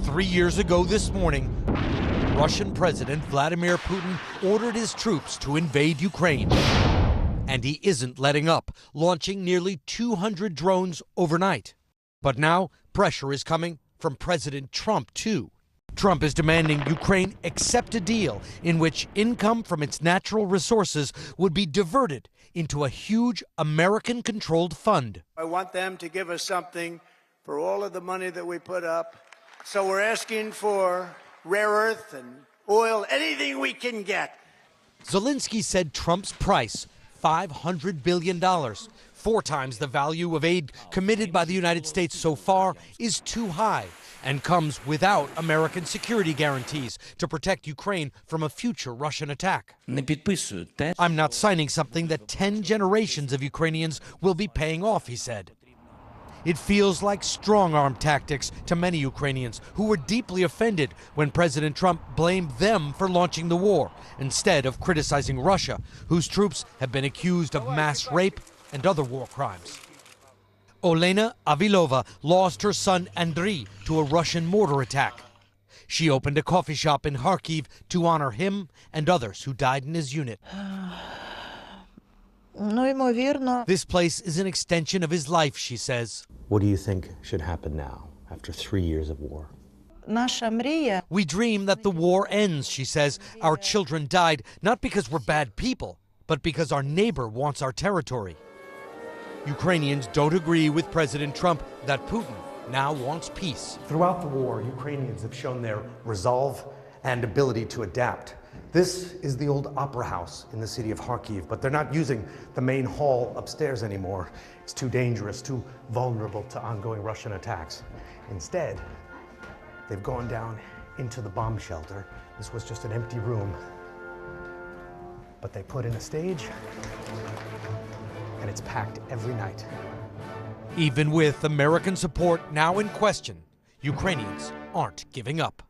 3 years ago this morning, Russian President Vladimir Putin ordered his troops to invade Ukraine. And he isn't letting up, launching nearly 200 drones overnight. But now, pressure is coming from President Trump, too. Trump is demanding Ukraine accept a deal in which income from its natural resources would be diverted into a huge American-controlled fund. I want them to give us something for all of the money that we put up. So we're asking for rare earth and oil, anything we can get. Zelenskyy said Trump's price, $500 billion, 4 times the value of aid committed by the United States so far, is too high and comes without American security guarantees to protect Ukraine from a future Russian attack. I'm not signing something that 10 generations of Ukrainians will be paying off, he said. It feels like strong-arm tactics to many Ukrainians who were deeply offended when President Trump blamed them for launching the war, instead of criticizing Russia, whose troops have been accused of mass rape and other war crimes. Olena Avilova lost her son Andriy to a Russian mortar attack. She opened a coffee shop in Kharkiv to honor him and others who died in his unit. This place is an extension of his life, she says. What do you think should happen now, after 3 years of war? We dream that the war ends, she says. Our children died, not because we're bad people, but because our neighbor wants our territory. Ukrainians don't agree with President Trump that Putin now wants peace. Throughout the war, Ukrainians have shown their resolve and ability to adapt. This is the old opera house in the city of Kharkiv, but they're not using the main hall upstairs anymore. It's too dangerous, too vulnerable to ongoing Russian attacks. Instead, they've gone down into the bomb shelter. This was just an empty room. But they put in a stage, and it's packed every night. Even with American support now in question, Ukrainians aren't giving up.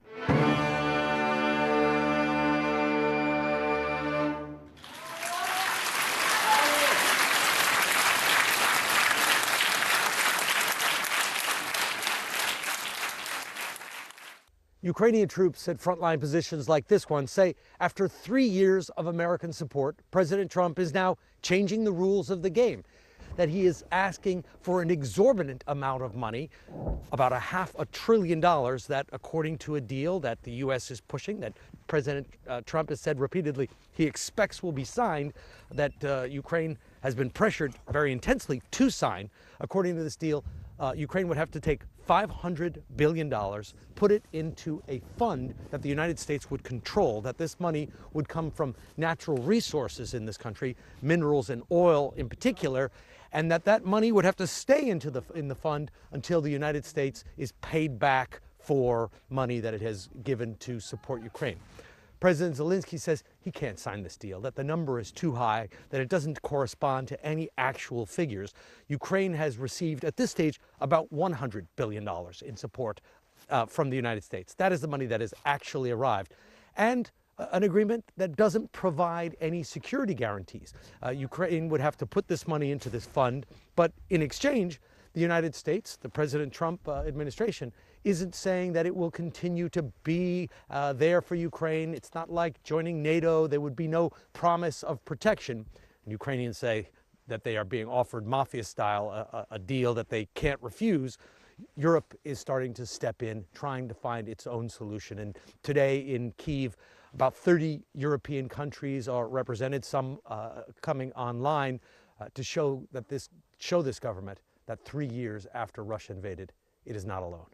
Ukrainian troops at frontline positions like this one say after 3 years of American support, President Trump is now changing the rules of the game, that he is asking for an exorbitant amount of money, about $500 billion that, according to a deal that the U.S. is pushing, that President Trump has said repeatedly he expects will be signed, that Ukraine has been pressured very intensely to sign. According to this deal, Ukraine would have to take $500 billion, put it into a fund that the United States would control, that this money would come from natural resources in this country, minerals and oil in particular, and that money would have to stay in the fund until the United States is paid back for money that it has given to support Ukraine. President Zelenskyy says he can't sign this deal, that the number is too high, that it doesn't correspond to any actual figures. Ukraine has received, at this stage, about $100 billion in support from the United States. That is the money that has actually arrived. And an agreement that doesn't provide any security guarantees. Ukraine would have to put this money into this fund, but in exchange, the United States, the President Trump administration, isn't saying that it will continue to be there for Ukraine. It's not like joining NATO. There would be no promise of protection. And Ukrainians say that they are being offered mafia-style, a deal that they can't refuse. Europe is starting to step in, trying to find its own solution. And today in Kyiv, about 30 European countries are represented, some coming online to show this government that 3 years after Russia invaded, it is not alone.